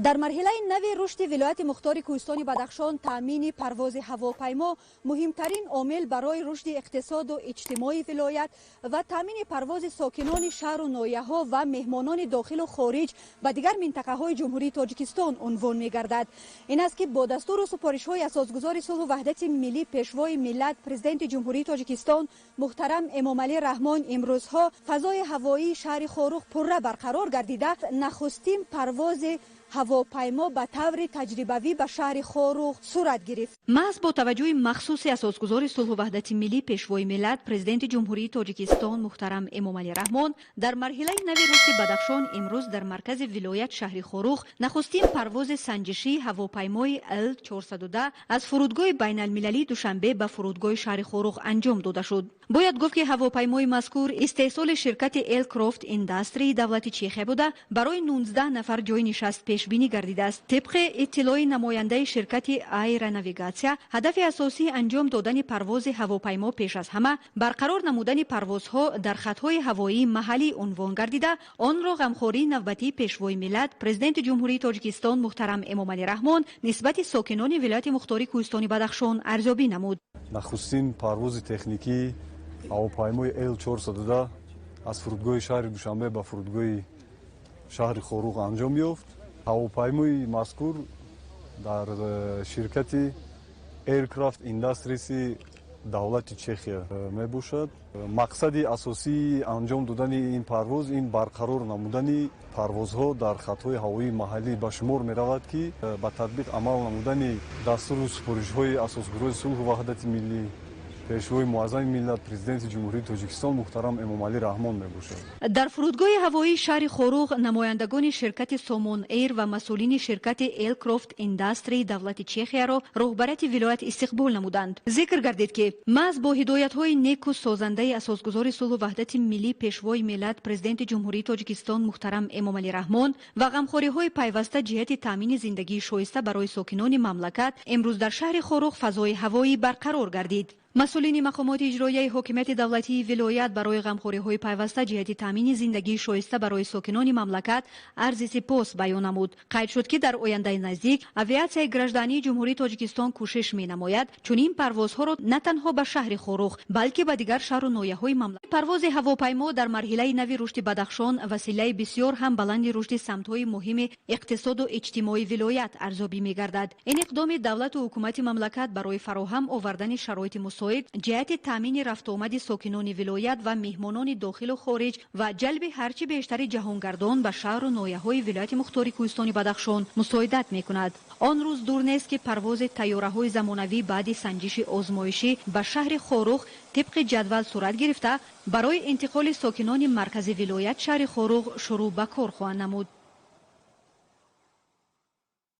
در مرحله نوی رشد ولایت مختار کوهستان بدخشان تامین پرواز هواپیما مهمترین عامل برای رشد اقتصاد و اجتماعی ولایت و تامین پرواز ساکنان شهر و ناحیه‌ها و مهمانان داخل و خارج به دیگر منطقه‌های جمهوری تاجیکستان عنوان می‌گردد. این است که با دستور و سفارش‌های اساسگزار صلح و وحدت ملی پیشوای ملت پرزیدنت جمهوری تاجیکستان محترم امامعلی رحمان امروزها فضای هوایی شهر خاروخ پرره برقرار گردیده نخستین پرواز هواپیما به طور تجربوی به شهر خاروخ صورت گرفت. محض با توجه مخصوص اساسگزار صلح و وحدت ملی پیشوای ملت پرزیدنت جمهوری تاجیکستان محترم امامعلی رحمان در مرحله نوی رشد بدخشان امروز در مرکز ولایت شهر خاروخ نخستین پرواز سنجشی هواپیمای L410 از فرودگاه بین المللی دوشنبه به فرودگاه شهر خاروخ انجام داده شد. باید گفت که هواپیمای مذکور استحصال شرکت ایلکرافت اینداستری دولت چیخه بوده برای 19 نفر جای نشست پیش بینی گردیده است. طبق اطلاع نماینده شرکت ایر ناویگاسیا هدف اساسی انجام دادن پرواز هواپیما پیش از همه برقرار نمودن پروازها در خطهای هوایی محلی عنوان گردیده آن را غمخواری نوبتی پیشوای ملت پرزیدنت جمهوری تاجیکستان محترم امامعلی رحمان نسبت ساکنان ولایت مختار کوهستان بدخشان ارزیابی نمود. نخستین پرواز تکنیکی هواپیمای L410 از فرودگاه شهر دوشنبه به فرودگاه شهر خاروخ انجام یافت. هواپیمای مذکور در شرکت ایرکرافت اینداستریز دولت چخیا می باشد. مقصد اساسی انجام دادن این پرواز این برقرار نمودن پروازها در خطهای هوایی محلی به شمار می رود که به تطبیق عمل نمودن دستور و سفارش‌های اساسگزار صلح و وحدت ملی پیشوای معظم ملت پرزیدنت جمهوری تاجیکستان محترم امامعلی رحمان می باشد. در فرودگاه هوایی شهر خاروخ نمایندگان شرکت سامون ایر و مسئولین شرکت ایلکرافت اینداستری دولت چخیا را رهبریت ولایت استقبال نمودند. ذکر گردید که محض با هدایت‌های نیک و سازنده اساسگزار صلح و وحدت ملی پیشوای ملت پرزیدنت جمهوری تاجیکستان محترم امامعلی رحمان و غمخوری‌های پیوسته جهت تامین زندگی شایسته برای ساکنان مملکت امروز در شهر خاروخ فضای هوایی برقرار گردید. مسئولین مقامات اجرایی حکومت دولتی ولایت برای غمخوری‌های پیوسته جهت تامین زندگی شایسته برای ساکنان مملکت عرض سپاس بیان نمود. قید شد که در آینده نزدیک اویاسیای گردشداری جمهوری تاجیکستان کوشش می‌نماید چنین پروازها را نه تنها به شهر خاروخ بلکه به دیگر شهر و ناحیه‌های مملکت. پرواز هواپیما در مرحله نوی رشد بدخشان وسیله بسیار هم بلند رشد سمت‌های مهم اقتصاد و اجتماعی ولایت ارزیابی می‌گردد. این اقدام دولت و حکومت مملکت برای فراهم آوردن شرایط مساعد جهت تامین رفت آمد ساکنان ولایت و مهمانان داخل و خارج و جلب هرچه بیشتر جهانگردان به شهر و ناحیه‌های ولایت مختار کوهستان بدخشان مساعدت می‌کند. آن روز دور نیست که پرواز طیاره‌های زمانوی بعد سنجش آزمایشی به شهر خاروخ طبق جدول صورت گرفته برای انتقال ساکنان مرکز ولایت شهر خاروخ شروع به کار خواهند نمود.